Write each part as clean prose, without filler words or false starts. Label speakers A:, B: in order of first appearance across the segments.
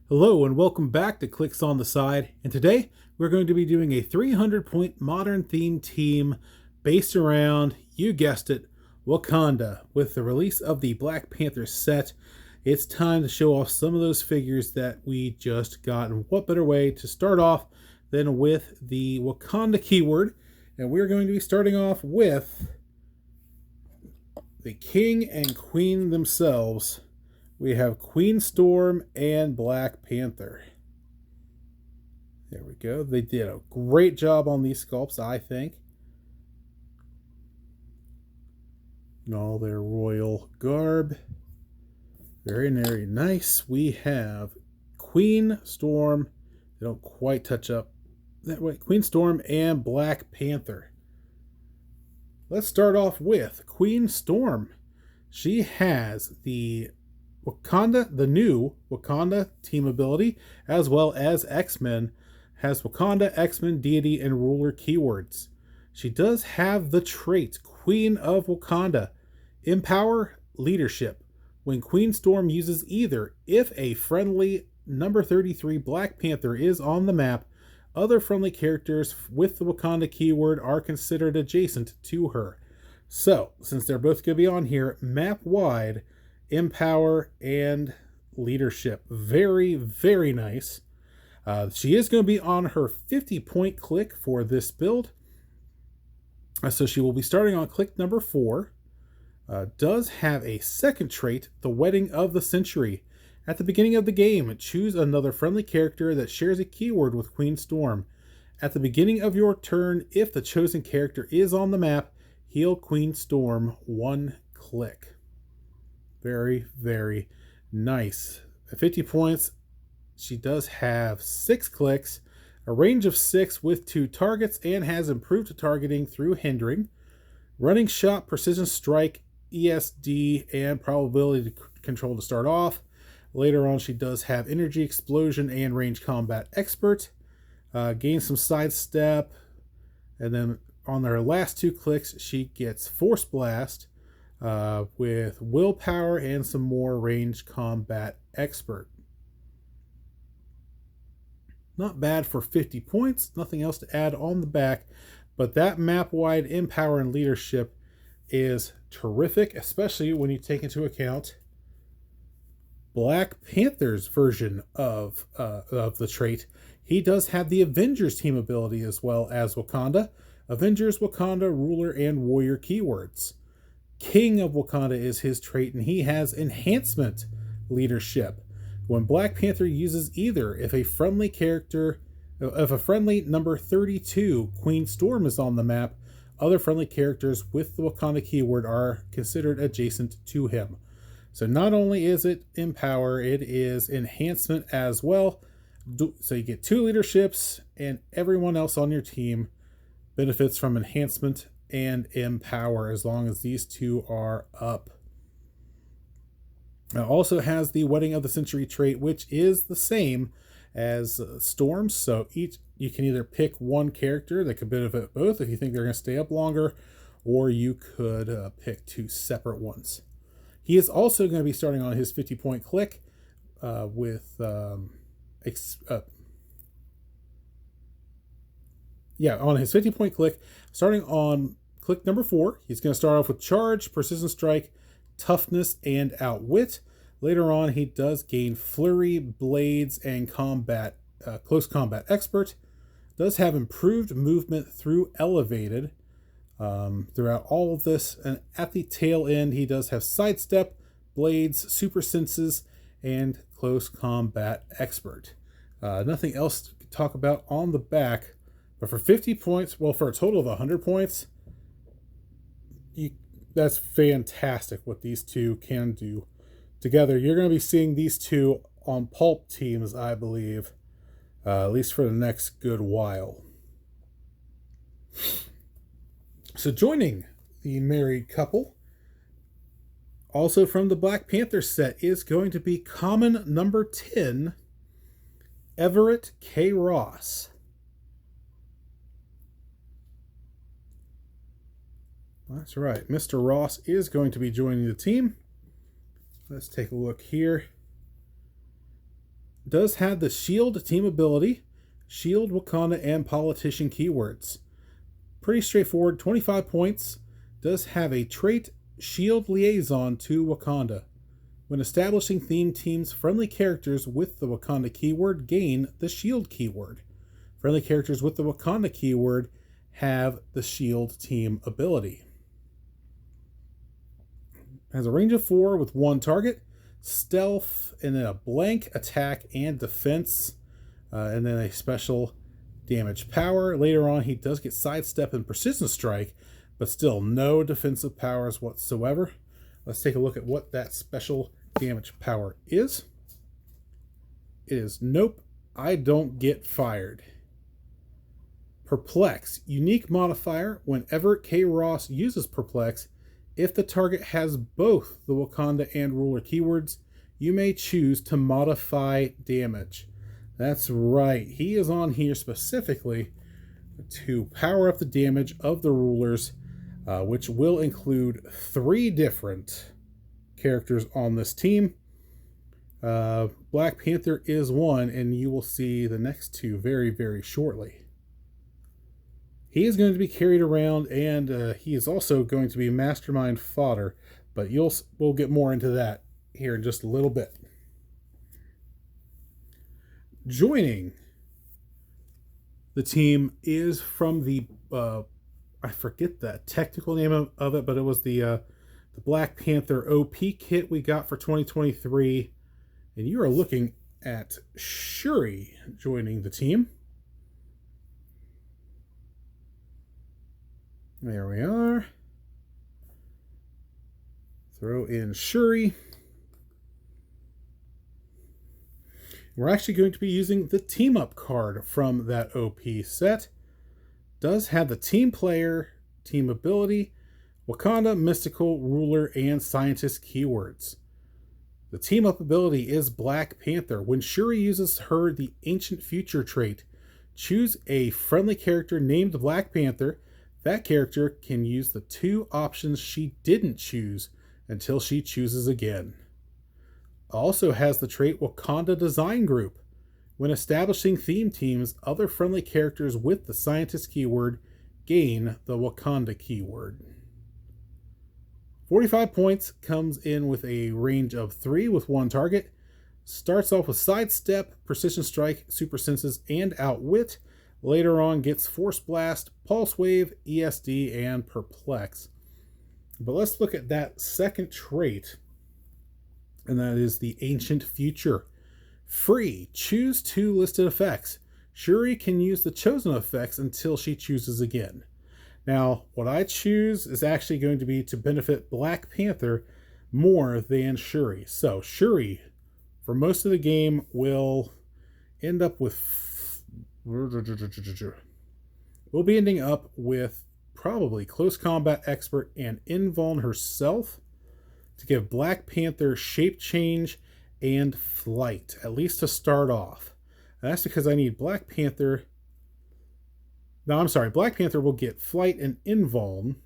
A: Hello and welcome back to Clicks on the Side, and today we're going to be doing a 300-point modern theme team based around, you guessed it, Wakanda. With the release of the Black Panther set, it's time to show off some of those figures that we just got, and what better way to start off than with the Wakanda keyword. And we're going to be starting off with the King and Queen themselves. We have Queen Storm and Black Panther. There we go. They did a great job on these sculpts, I think. In all their royal garb. Very, very nice. We have Queen Storm. They don't quite touch up that way. Queen Storm and Black Panther. Let's start off with Queen Storm. She has the new Wakanda team ability, as well as X-Men, has Wakanda, X-Men, Deity, and Ruler keywords. She does have the trait Queen of Wakanda, Empower, Leadership. When Queen Storm uses either, if a friendly number 33 Black Panther is on the map, other friendly characters with the Wakanda keyword are considered adjacent to her. So, since they're both going to be on here, map-wide, Empower and Leadership. Very, very nice. She is going to be on her 50-point click for this build. So she will be starting on click number 4. Does have a second trait, the Wedding of the Century. At the beginning of the game, choose another friendly character that shares a keyword with Queen Storm. At the beginning of your turn, if the chosen character is on the map, heal Queen Storm 1 click. Very, very nice. At 50 points, she does have 6 clicks, a range of 6 with 2 targets, and has improved targeting through hindering, running shot, precision strike, ESD, and probability control to start off. Later on, she does have energy explosion and range combat expert, gains some sidestep, and then on her last 2 clicks, she gets force blast, with willpower and some more range combat expert. Not bad for 50 points. Nothing else to add on the back, but that map-wide Empower and Leadership is terrific, especially when you take into account Black Panther's version of the trait. He does have the Avengers team ability as well as Wakanda. Avengers, Wakanda, Ruler, and Warrior keywords. King of Wakanda is his trait, and he has Enhancement Leadership. When Black Panther uses either, if a friendly number 32 Queen Storm is on the map, other friendly characters with the Wakanda keyword are considered adjacent to him. So not only is it Empower, it is Enhancement as well. So you get 2 leaderships, and everyone else on your team benefits from Enhancement and Empower as long as these 2 are up. It also has the Wedding of the Century trait, which is the same as Storm's. So you can either pick one character that could benefit both if you think they're going to stay up longer, or you could pick 2 separate ones. He is also going to be starting on his 50-point click on his 50-point click, starting on click number 4. He's going to start off with Charge, Precision Strike, Toughness, and Outwit. Later on, he does gain Flurry, Blades, and Close Combat Expert. Does have improved movement through Elevated throughout all of this. And at the tail end, he does have Sidestep, Blades, Super Senses, and Close Combat Expert. Nothing else to talk about on the back. But for 50 points, for a total of 100 points, that's fantastic what these 2 can do together. You're going to be seeing these 2 on pulp teams, I believe, at least for the next good while. So joining the married couple, also from the Black Panther set, is going to be common number 10, Everett K. Ross. That's right. Mr. Ross is going to be joining the team. Let's take a look here. does have the Shield team ability, Shield, Wakanda, and Politician keywords. Pretty straightforward, 25 points. Does have a trait, Shield Liaison to Wakanda. When establishing theme teams, friendly characters with the Wakanda keyword gain the Shield keyword. Friendly characters with the Wakanda keyword have the Shield team ability. Has a range of 4 with 1 target, stealth, and then a blank attack and defense, and then a special damage power. Later on, he does get sidestep and precision strike, but still no defensive powers whatsoever. Let's take a look at what that special damage power is. It is nope, I don't get fired. Perplex, unique modifier. Whenever K. Ross uses Perplex, if the target has both the Wakanda and ruler keywords, you may choose to modify damage. That's right, he is on here specifically to power up the damage of the rulers, which will include 3 different characters on this team. Black Panther is one, and you will see the next 2 very, very shortly. He is going to be carried around, and he is also going to be mastermind fodder, but we'll get more into that here in just a little bit. Joining the team is from the I forget the technical name of it, but it was the Black Panther OP kit we got for 2023, and you are looking at Shuri joining the team. There we are. Throw in Shuri. We're actually going to be using the team up card from that OP set. Does have the team player, team ability, Wakanda, mystical, ruler, and scientist keywords. The team up ability is Black Panther. When Shuri uses the ancient future trait, choose a friendly character named Black Panther. That character can use the 2 options she didn't choose until she chooses again. Also has the trait Wakanda Design Group. When establishing theme teams, other friendly characters with the scientist keyword gain the Wakanda keyword. 45 points, comes in with a range of 3 with 1 target. Starts off with sidestep, precision strike, super senses, and outwit. Later on gets Force Blast, Pulse Wave, ESD, and Perplex. But let's look at that second trait, and that is the Ancient Future. Free, choose 2 listed effects. Shuri can use the chosen effects until she chooses again. Now, what I choose is actually going to be to benefit Black Panther more than Shuri. So, Shuri, for most of the game, will end up with we'll be ending up with probably Close Combat Expert and Invuln herself to give Black Panther shape change and flight, at least to start off. And that's because I need Black Panther. No, I'm sorry. Black Panther will get flight and Invuln,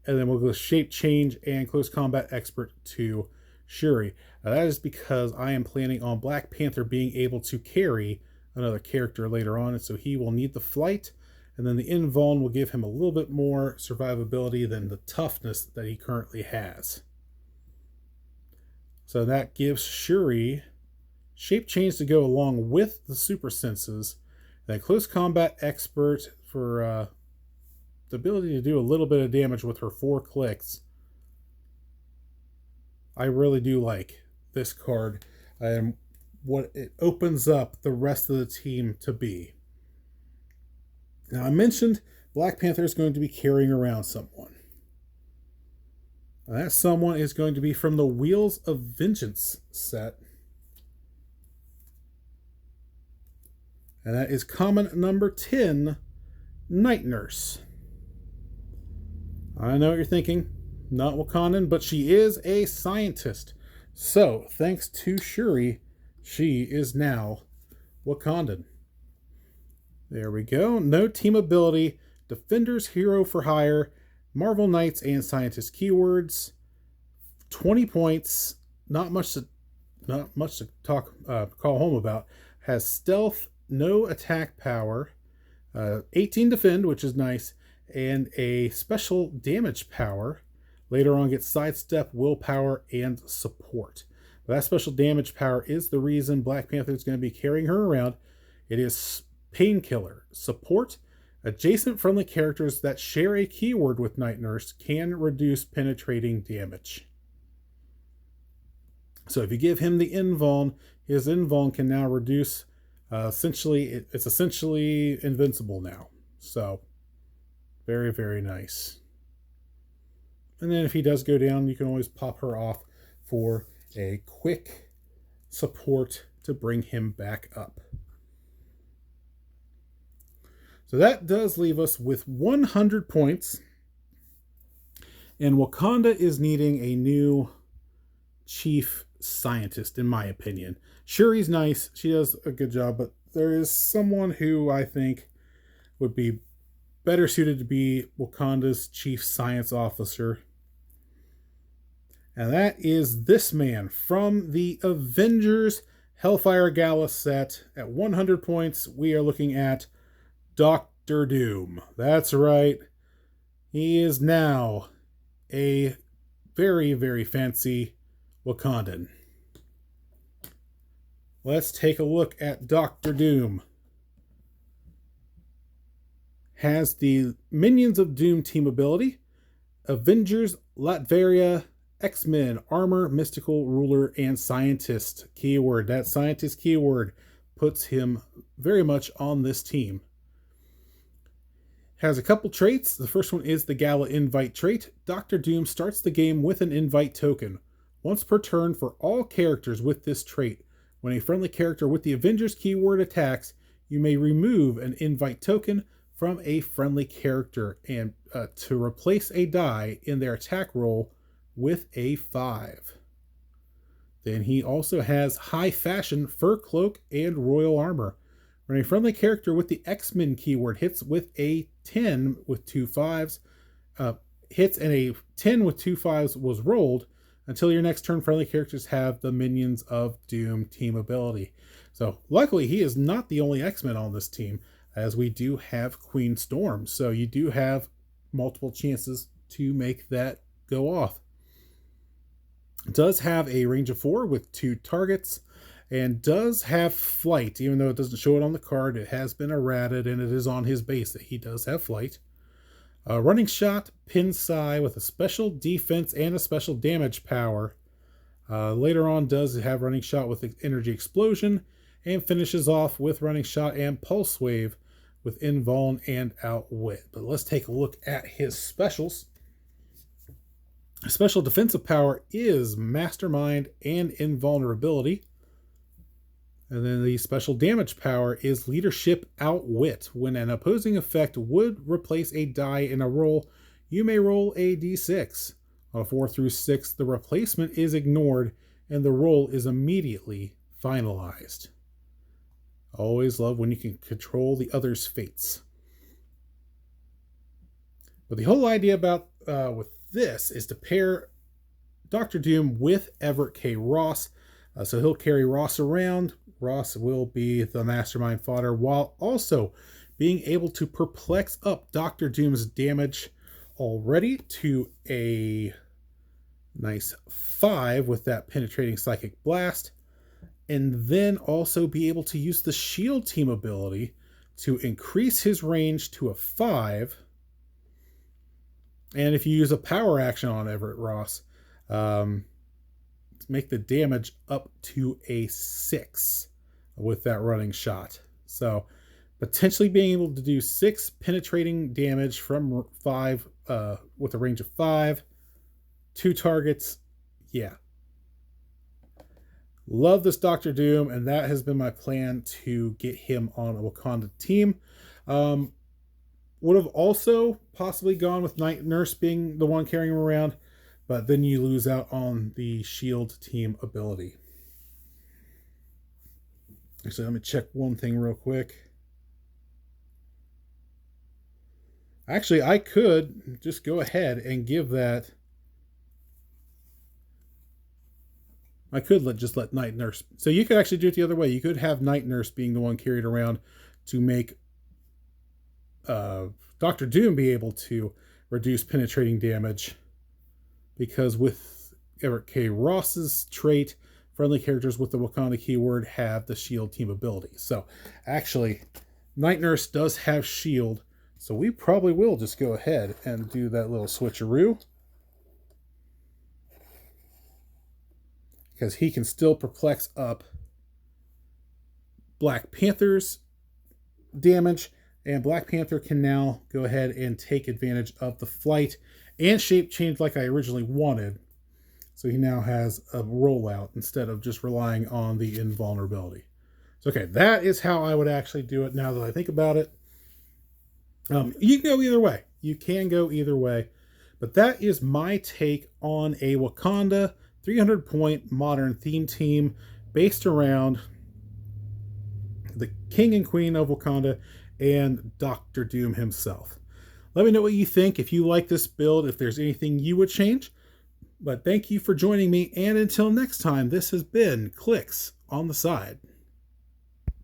A: and then we'll go shape change and Close Combat Expert to Shuri. Now, that is because I am planning on Black Panther being able to carry another character later on, and so he will need the flight, and then the Invuln will give him a little bit more survivability than the toughness that he currently has. So that gives Shuri shape change to go along with the super senses, then Close Combat Expert for the ability to do a little bit of damage with her 4 clicks. I really do like this card and what it opens up the rest of the team to be. Now, I mentioned Black Panther is going to be carrying around someone. And that someone is going to be from the Wheels of Vengeance set. And that is common number 10, Night Nurse. I know what you're thinking. Not Wakandan, but she is a scientist. So, thanks to Shuri, she is now Wakandan. There we go. No team ability. Defenders, Hero for Hire, Marvel Knights, and Scientist keywords. 20 points. Not much to not much to call home about. Has stealth, no attack power, 18 defend, which is nice, and a special damage power. Later on, gets sidestep, willpower, and support. But that special damage power is the reason Black Panther is going to be carrying her around. It is painkiller, support. Adjacent friendly characters that share a keyword with Night Nurse can reduce penetrating damage. So if you give him the invuln, his invuln can now reduce. It's essentially invincible now. So very, very nice. And then if he does go down, you can always pop her off for a quick support to bring him back up. So that does leave us with 100 points. And Wakanda is needing a new chief scientist, in my opinion. Shuri's nice. She does a good job, but there is someone who I think would be better suited to be Wakanda's chief science officer. And that is this man from the Avengers Hellfire Gala set. At 100 points, we are looking at Dr. Doom. That's right. He is now a very, very fancy Wakandan. Let's take a look at Dr. Doom. Has the Minions of Doom team ability, Avengers, Latveria, X-Men, Armor, Mystical, Ruler, and Scientist keyword. That Scientist keyword puts him very much on this team. Has a couple traits. The first one is the Gala Invite trait. Dr. Doom starts the game with an invite token. Once per turn for all characters with this trait. When a friendly character with the Avengers keyword attacks, you may remove an invite token from a friendly character and to replace a die in their attack roll with a 5. Then he also has High Fashion, Fur Cloak, and Royal Armor. When a friendly character with the X-Men keyword hits with a 10 with 2 5s, hits and a 10 with 2 5s was rolled, until your next turn, friendly characters have the Minions of Doom team ability. So luckily, he is not the only X-Men on this team, as we do have Queen Storm. So you do have multiple chances to make that go off. It does have a range of 4 with 2 targets, and does have flight. Even though it doesn't show it on the card, it has been errated, and it is on his base that he does have flight. Running shot, pin Psy with a special defense and a special damage power. Later on does have running shot with energy explosion, and finishes off with running shot and pulse wave with invuln and outwit. But let's take a look at his specials. Special defensive power is mastermind and invulnerability. And then the special damage power is leadership outwit. When an opposing effect would replace a die in a roll, you may roll a d6. On a 4 through 6, the replacement is ignored and the roll is immediately finalized. Always love when you can control the other's fates. But the whole idea about with this is to pair Dr. Doom with Everett K. Ross. So he'll carry Ross around. Ross will be the mastermind fodder while also being able to perplex up Dr. Doom's damage already to a nice 5 with that penetrating psychic blast, and then also be able to use the shield team ability to increase his range to a 5. And if you use a power action on Everett Ross, make the damage up to a 6 with that running shot. So potentially being able to do 6 penetrating damage from 5 with a range of 5, 2 targets. Yeah. Love this Dr. Doom, and that has been my plan to get him on a Wakanda team. Would have also possibly gone with Night Nurse being the one carrying him around, but then you lose out on the shield team ability. So let me check one thing real quick. Actually, I could just go ahead and give that I could just let Night Nurse. So you could actually do it the other way. You could have Night Nurse being the one carried around to make Doctor Doom be able to reduce penetrating damage, because with Everett K. Ross's trait, friendly characters with the Wakanda keyword have the shield team ability. So actually, Night Nurse does have shield, so we probably will just go ahead and do that little switcheroo, because he can still perplex up Black Panther's damage, and Black Panther can now go ahead and take advantage of the flight and shape change like I originally wanted. So he now has a rollout instead of just relying on the invulnerability. So, okay, that is how I would actually do it now that I think about it. You can go either way. You can go either way. But that is my take on a Wakanda 300-point modern theme team based around the King and Queen of Wakanda and Doctor Doom himself. Let me know what you think, if you like this build, if there's anything you would change. But thank you for joining me, and until next time, this has been Clicks on the Side.